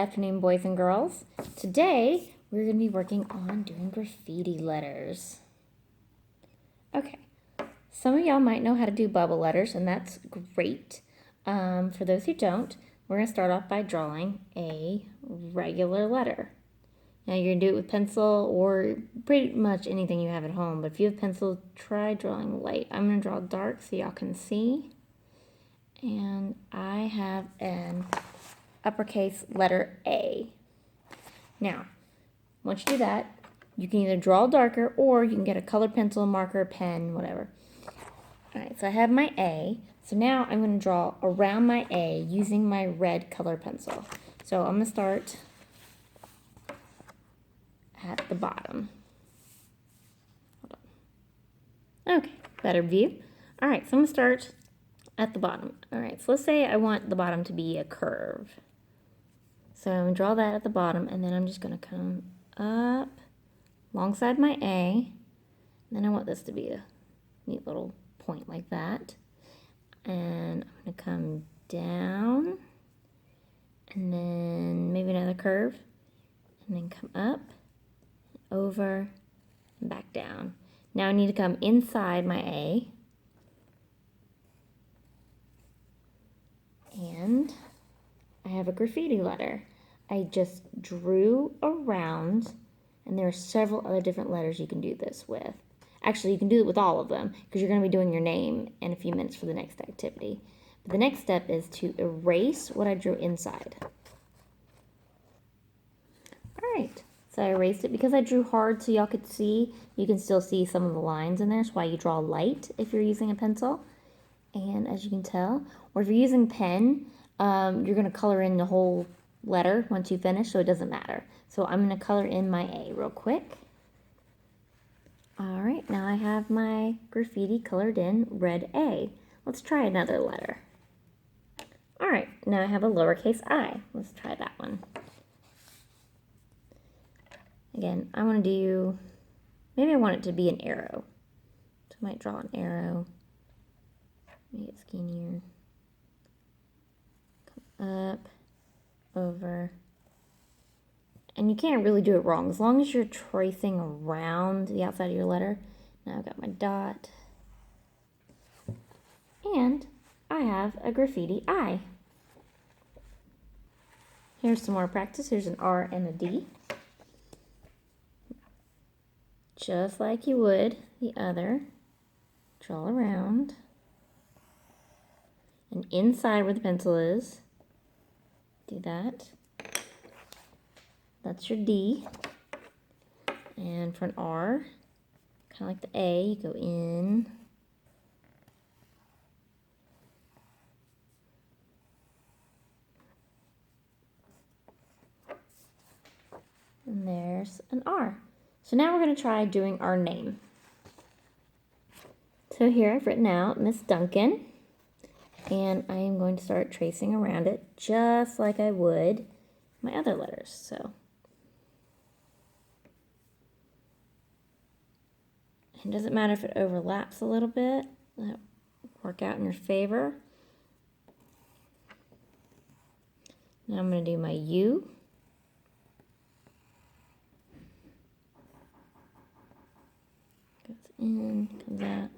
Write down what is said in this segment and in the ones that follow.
afternoon, boys and girls. Today, we're going to be working on doing graffiti letters. Okay, some of y'all might know how to do bubble letters, and that's great. For those who don't, we're going to start off by drawing a regular letter. Now, you're going to do it with pencil or pretty much anything you have at home, but if you have pencil, try drawing light. I'm going to draw dark so y'all can see. And I have an uppercase letter A. Now, once you do that, you can either draw darker or you can get a colored pencil, marker, pen, whatever. Alright, so I have my A. So now I'm going to draw around my A using my red color pencil. So I'm going to start at the bottom. Hold on. Okay, better view. Alright, so I'm going to start at the bottom. Alright, so let's say I want the bottom to be a curve. So I'm going to draw that at the bottom, and then I'm just going to come up alongside my A. And then I want this to be a neat little point like that. And I'm going to come down, and then maybe another curve, and then come up, over, and back down. Now I need to come inside my A. And I have a graffiti letter. I just drew around, and there are several other different letters you can do this with. Actually, you can do it with all of them because you're going to be doing your name in a few minutes for the next activity. But the next step is to erase what I drew inside. Alright, so I erased it because I drew hard so y'all could see. You can still see some of the lines in there. That's why you draw light if you're using a pencil. And as you can tell, or if you're using pen, you're going to color in the whole letter once you finish, so it doesn't matter. So I'm going to color in my A real quick. Alright, now I have my graffiti colored in red A. Let's try another letter. Alright, now I have a lowercase I. Let's try that one. Again, I want to do, maybe I want it to be an arrow. So I might draw an arrow. Make it skinnier. Come up, over. And you can't really do it wrong as long as you're tracing around the outside of your letter. Now I've got my dot. And I have a graffiti I. Here's some more practice. Here's an R and a D. Just like you would the other. Draw around. And inside where the pencil is, do that. That's your D. And for an R, kind of like the A, you go in. And there's an R. So now we're going to try doing our name. So here I've written out Miss Duncan. And I am going to start tracing around it just like I would my other letters. So it doesn't matter if it overlaps a little bit. That'll work out in your favor. Now I'm going to do my U. Goes in, comes out.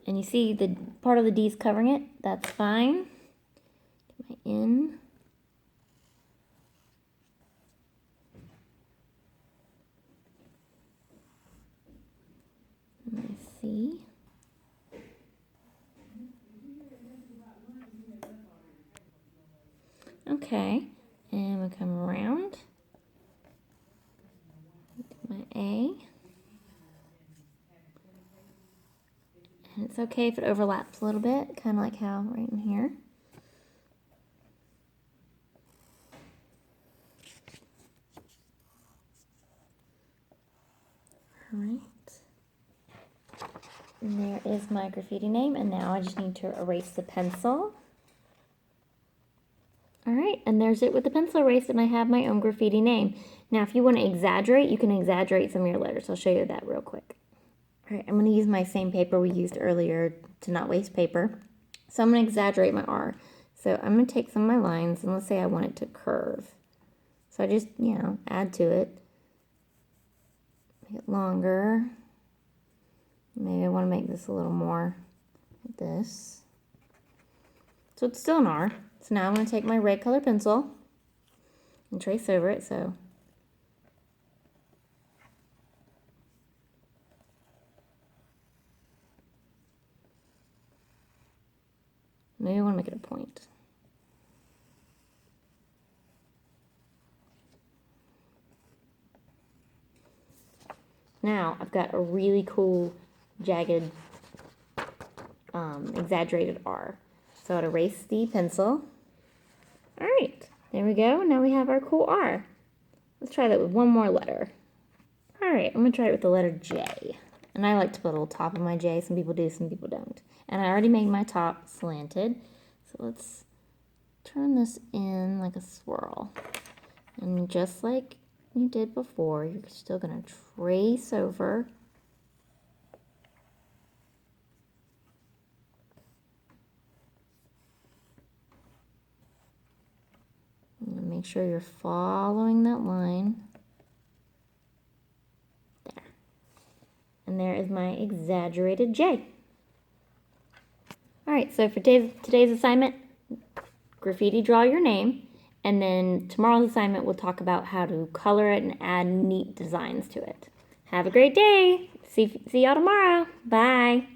And you see the part of the D is covering it. That's fine. Do my N. And my C. Okay. And we'll come around. Do my A. And it's okay if it overlaps a little bit, kind of like how right in here. Alright. And there is my graffiti name, and now I just need to erase the pencil. Alright, and there's it with the pencil erased, and I have my own graffiti name. Now, if you want to exaggerate, you can exaggerate some of your letters. I'll show you that real quick. Alright, I'm going to use my same paper we used earlier to not waste paper. So I'm going to exaggerate my R. So I'm going to take some of my lines, and let's say I want it to curve. So I just, add to it. Make it longer. Maybe I want to make this a little more like this. So it's still an R. So now I'm going to take my red color pencil and trace over it. So maybe I want to make it a point. Now I've got a really cool jagged exaggerated R. So I'd erase the pencil. All right, there we go. Now we have our cool R. Let's try that with one more letter. All right, I'm gonna try it with the letter J. And I like to put a little top on my J. Some people do, some people don't. And I already made my top slanted. So let's turn this in like a swirl. And just like you did before, you're still gonna trace over. And make sure you're following that line. There. And there is my exaggerated J. All right, so for today's assignment, graffiti draw your name. And then tomorrow's assignment, we'll talk about how to color it and add neat designs to it. Have a great day. See y'all tomorrow. Bye.